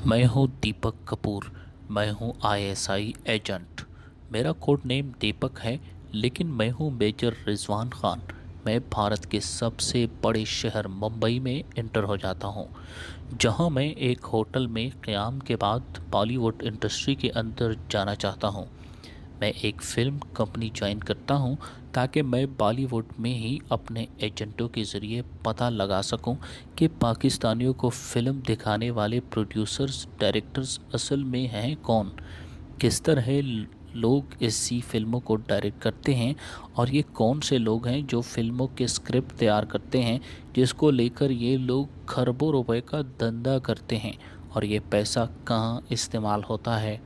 मैं हूँ दीपक कपूर। मैं हूँ आईएसआई एजेंट। मेरा कोड नेम दीपक है, लेकिन मैं हूँ मेजर रिजवान खान। मैं भारत के सबसे बड़े शहर मुंबई में इंटर हो जाता हूँ, जहाँ मैं एक होटल में क़याम के बाद बॉलीवुड इंडस्ट्री के अंदर जाना चाहता हूँ। मैं एक फ़िल्म कंपनी ज्वाइन करता हूँ ताकि मैं बॉलीवुड में ही अपने एजेंटों के ज़रिए पता लगा सकूँ कि पाकिस्तानियों को फ़िल्म दिखाने वाले प्रोड्यूसर्स डायरेक्टर्स असल में हैं कौन, किस तरह लोग ऐसी फ़िल्मों को डायरेक्ट करते हैं, और ये कौन से लोग हैं जो फ़िल्मों के स्क्रिप्ट तैयार करते हैं जिसको लेकर ये लोग खरबों रुपए का धंधा करते हैं, और ये पैसा कहाँ इस्तेमाल होता है।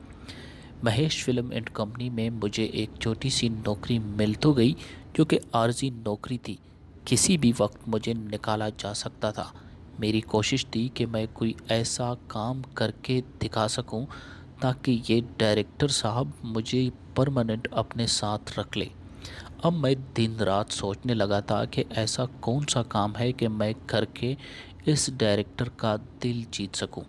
महेश फिल्म एंड कंपनी में मुझे एक छोटी सी नौकरी मिल तो गई, जो कि आर्जी नौकरी थी। किसी भी वक्त मुझे निकाला जा सकता था। मेरी कोशिश थी कि मैं कोई ऐसा काम करके दिखा सकूं ताकि ये डायरेक्टर साहब मुझे परमानेंट अपने साथ रख ले। अब मैं दिन रात सोचने लगा था कि ऐसा कौन सा काम है कि मैं करके इस डायरेक्टर का दिल जीत सकूं।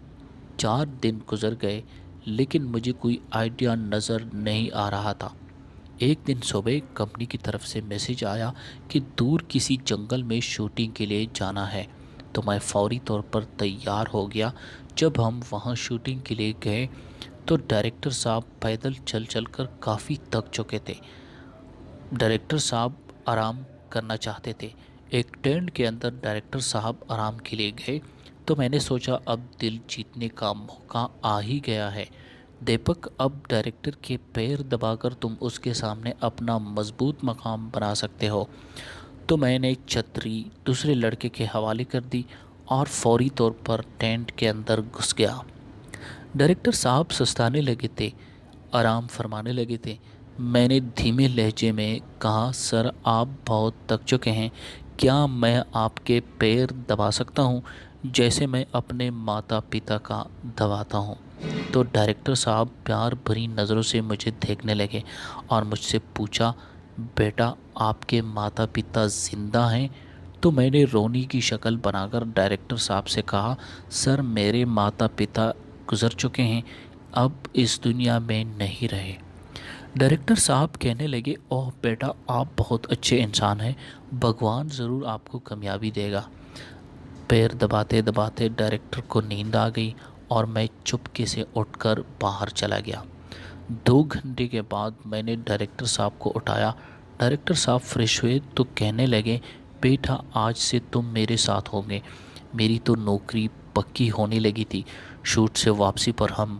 4 दिन गुजर गए, लेकिन मुझे कोई आइडिया नज़र नहीं आ रहा था। एक दिन सुबह कंपनी की तरफ से मैसेज आया कि दूर किसी जंगल में शूटिंग के लिए जाना है। तो मैं फौरी तौर पर तैयार हो गया। जब हम वहां शूटिंग के लिए गए तो डायरेक्टर साहब पैदल चल चल कर काफ़ी थक चुके थे। डायरेक्टर साहब आराम करना चाहते थे। एक टेंट के अंदर डायरेक्टर साहब आराम के लिए गए, तो मैंने सोचा अब दिल जीतने का मौका आ ही गया है। दीपक, अब डायरेक्टर के पैर दबाकर तुम उसके सामने अपना मजबूत मकाम बना सकते हो। तो मैंने छतरी दूसरे लड़के के हवाले कर दी और फौरी तौर पर टेंट के अंदर घुस गया। डायरेक्टर साहब सुस्ताने लगे थे, आराम फरमाने लगे थे। मैंने धीमे लहजे में कहा, सर आप बहुत थक चुके हैं, क्या मैं आपके पैर दबा सकता हूँ जैसे मैं अपने माता पिता का दबाता हूँ। तो डायरेक्टर साहब प्यार भरी नज़रों से मुझे देखने लगे और मुझसे पूछा, बेटा आपके माता पिता ज़िंदा हैं। तो मैंने रोनी की शक्ल बनाकर डायरेक्टर साहब से कहा, सर मेरे माता पिता गुज़र चुके हैं, अब इस दुनिया में नहीं रहे। डायरेक्टर साहब कहने लगे, ओह बेटा आप बहुत अच्छे इंसान हैं, भगवान ज़रूर आपको कामयाबी देगा। पैर दबाते दबाते डायरेक्टर को नींद आ गई और मैं चुपके से उठकर बाहर चला गया। 2 घंटे के बाद मैंने डायरेक्टर साहब को उठाया। डायरेक्टर साहब फ्रेश हुए तो कहने लगे, बेटा आज से तुम मेरे साथ होंगे। मेरी तो नौकरी पक्की होने लगी थी। शूट से वापसी पर हम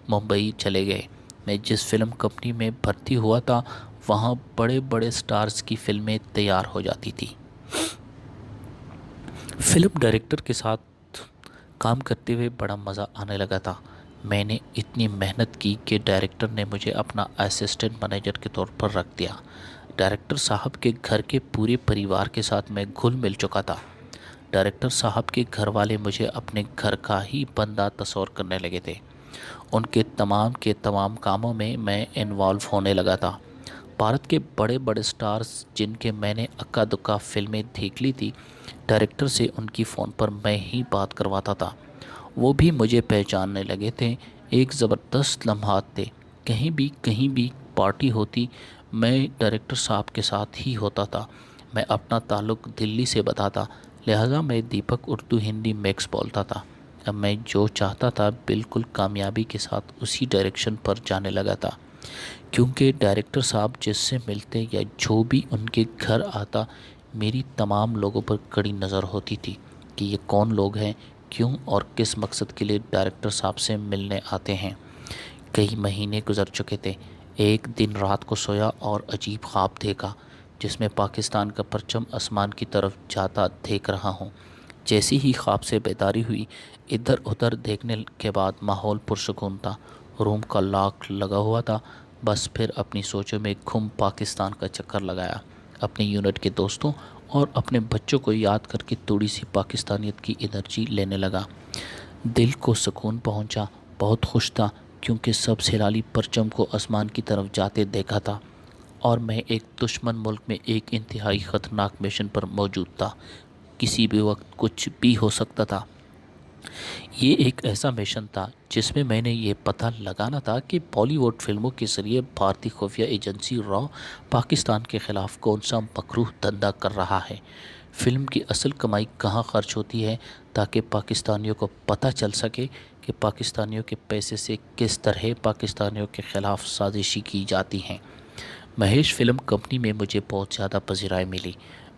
मुंबई चले गए। मैं जिस फिल्म कंपनी में भर्ती हुआ था वहाँ बड़े बड़े स्टार्स की फिल्में तैयार हो जाती थी। फिल्म डायरेक्टर के साथ काम करते हुए बड़ा मज़ा आने लगा था। मैंने इतनी मेहनत की कि डायरेक्टर ने मुझे अपना असिस्टेंट मैनेजर के तौर पर रख दिया। डायरेक्टर साहब के घर के पूरे परिवार के साथ मैं घुल मिल चुका था। डायरेक्टर साहब के घर वाले मुझे अपने घर का ही बंदा तस्वर करने लगे थे। उनके तमाम के तमाम कामों में मैं इन्वॉल्व होने लगा था। भारत के बड़े बड़े स्टार्स जिनके मैंने अक्का दुक्का फिल्में देख ली थी, डायरेक्टर से उनकी फ़ोन पर मैं ही बात करवाता था। वो भी मुझे पहचानने लगे थे। एक ज़बरदस्त लम्हात थे। कहीं भी पार्टी होती, मैं डायरेक्टर साहब के साथ ही होता था। मैं अपना ताल्लुक़ दिल्ली से बताता, लिहाजा मैं दीपक उर्दू हिंदी मिक्स बोलता था। अब मैं जो चाहता था बिल्कुल कामयाबी के साथ उसी डायरेक्शन पर जाने लगा था, क्योंकि डायरेक्टर साहब जिससे मिलते या जो भी उनके घर आता, मेरी तमाम लोगों पर कड़ी नज़र होती थी कि ये कौन लोग हैं, क्यों और किस मकसद के लिए डायरेक्टर साहब से मिलने आते हैं। कई महीने गुजर चुके थे। एक दिन रात को सोया और अजीब ख्वाब देखा, जिसमें पाकिस्तान का परचम आसमान की तरफ जाता देख रहा हूँ। जैसी ही ख्वाब से बेदारी हुई, इधर उधर देखने के बाद माहौल पुरसुकून था। रूम का लॉक लगा हुआ था। बस फिर अपनी सोचों में घूम पाकिस्तान का चक्कर लगाया। अपने यूनिट के दोस्तों और अपने बच्चों को याद करके थोड़ी सी पाकिस्तानियत की एनर्जी लेने लगा। दिल को सुकून पहुंचा। बहुत खुश था, क्योंकि सब सैलानी परचम को आसमान की तरफ जाते देखा था और मैं एक दुश्मन मुल्क में एक इंतहाई ख़तरनाक मिशन पर मौजूद था। किसी भी वक्त कुछ भी हो सकता था। یہ ایک ایسا مشن تھا جس میں میں نے یہ پتہ لگانا تھا کہ بالی ووڈ فلموں کے ذریعے بھارتی خفیہ ایجنسی را پاکستان کے خلاف کون سا مکروہ دھندا کر رہا ہے، فلم کی اصل کمائی کہاں خرچ ہوتی ہے، تاکہ پاکستانیوں کو پتہ چل سکے کہ پاکستانیوں کے پیسے سے کس طرح پاکستانیوں کے خلاف سازشی کی جاتی ہیں۔ مہیش فلم کمپنی میں مجھے بہت زیادہ پذیرائی ملی۔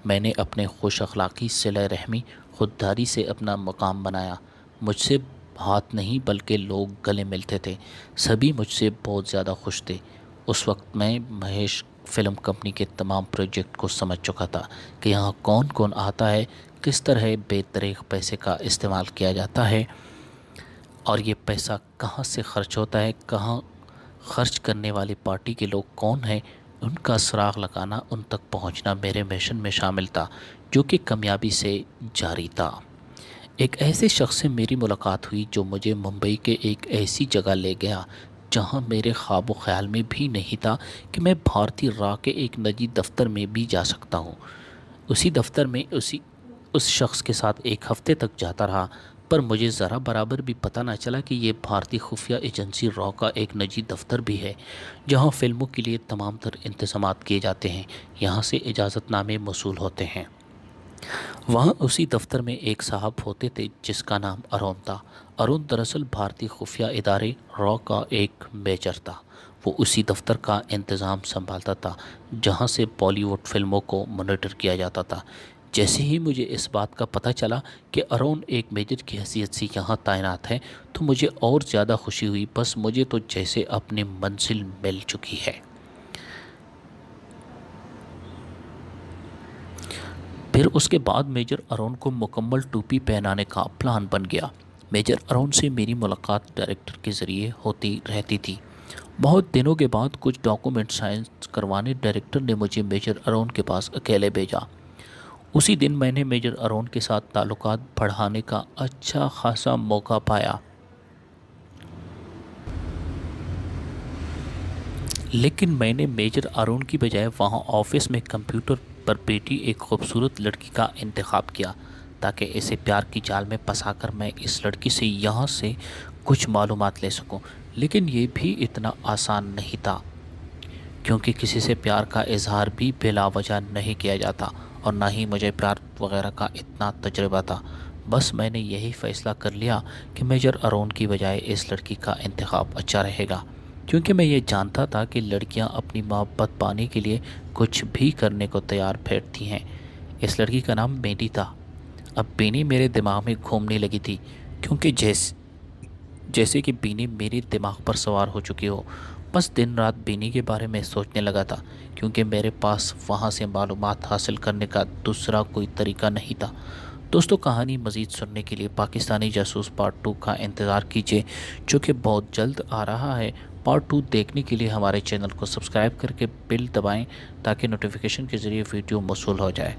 میں نے اپنے خوش اخلاقی، صلہ رحمی، خودداری سے اپنا مقام بنایا۔ مجھ سے ہاتھ نہیں بلکہ لوگ گلے ملتے تھے، سبھی مجھ سے بہت زیادہ خوش تھے۔ اس وقت میں مہیش فلم کمپنی کے تمام پروجیکٹ کو سمجھ چکا تھا کہ یہاں کون کون آتا ہے، کس طرح بے دریغ پیسے کا استعمال کیا جاتا ہے اور یہ پیسہ کہاں سے خرچ ہوتا ہے، کہاں خرچ کرنے والی پارٹی کے لوگ کون ہیں۔ ان کا سراغ لگانا، ان تک پہنچنا میرے مشن میں شامل تھا، جو کہ کامیابی سے جاری تھا۔ ایک ایسے شخص سے میری ملاقات ہوئی جو مجھے ممبئی کے ایک ایسی جگہ لے گیا جہاں میرے خواب و خیال میں بھی نہیں تھا کہ میں بھارتی را کے ایک نجی دفتر میں بھی جا سکتا ہوں۔ اسی دفتر میں اس شخص کے ساتھ ایک ہفتے تک جاتا رہا، پر مجھے ذرا برابر بھی پتہ نہ چلا کہ یہ بھارتی خفیہ ایجنسی را کا ایک نجی دفتر بھی ہے، جہاں فلموں کے لیے تمام تر انتظامات کیے جاتے ہیں، یہاں سے اجازت نامے موصول ہوتے ہیں۔ وہاں اسی دفتر میں ایک صاحب ہوتے تھے جس کا نام ارون تھا۔ ارون دراصل بھارتی خفیہ ادارے را کا ایک میجر تھا۔ وہ اسی دفتر کا انتظام سنبھالتا تھا جہاں سے بالی ووڈ فلموں کو مانیٹر کیا جاتا تھا۔ جیسے ہی مجھے اس بات کا پتہ چلا کہ ارون ایک میجر کی حیثیت سے یہاں تعینات ہے تو مجھے اور زیادہ خوشی ہوئی۔ بس مجھے تو جیسے اپنی منزل مل چکی ہے۔ پھر اس کے بعد میجر ارون کو مکمل ٹوپی پہنانے کا پلان بن گیا۔ میجر ارون سے میری ملاقات ڈائریکٹر کے ذریعے ہوتی رہتی تھی۔ بہت دنوں کے بعد کچھ ڈاکومنٹ سائن کروانے ڈائریکٹر نے مجھے میجر ارون کے پاس اکیلے بھیجا۔ اسی دن میں نے میجر ارون کے ساتھ تعلقات بڑھانے کا اچھا خاصا موقع پایا، لیکن میں نے میجر ارون کی بجائے وہاں آفس میں کمپیوٹر پر بیٹھی ایک خوبصورت لڑکی کا انتخاب کیا تاکہ اسے پیار کی جال میں پھنسا کر میں اس لڑکی سے یہاں سے کچھ معلومات لے سکوں۔ لیکن یہ بھی اتنا آسان نہیں تھا، کیونکہ کسی سے پیار کا اظہار بھی بلا وجہ نہیں کیا جاتا، اور نہ ہی مجھے پیار وغیرہ کا اتنا تجربہ تھا۔ بس میں نے یہی فیصلہ کر لیا کہ میجر ارون کی بجائے اس لڑکی کا انتخاب اچھا رہے گا، کیونکہ میں یہ جانتا تھا کہ لڑکیاں اپنی محبت پانے کے لیے کچھ بھی کرنے کو تیار بیٹھتی ہیں۔ اس لڑکی کا نام بینی تھا۔ اب بینی میرے دماغ میں گھومنے لگی تھی، کیونکہ جیسے کہ بینی میرے دماغ پر سوار ہو چکی ہو۔ بس دن رات بینی کے بارے میں سوچنے لگا تھا، کیونکہ میرے پاس وہاں سے معلومات حاصل کرنے کا دوسرا کوئی طریقہ نہیں تھا۔ دوستو، کہانی مزید سننے کے لیے پاکستانی جاسوس پارٹ 2 کا انتظار کیجیے، جو کہ بہت جلد آ رہا ہے۔ پارٹ 2 دیکھنے کے لیے ہمارے چینل کو سبسکرائب کر کے بیل دبائیں تاکہ نوٹیفیکیشن کے ذریعے ویڈیو موصول ہو جائے۔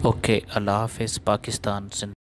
اوکے، اللہ حافظ۔ پاکستان زندہ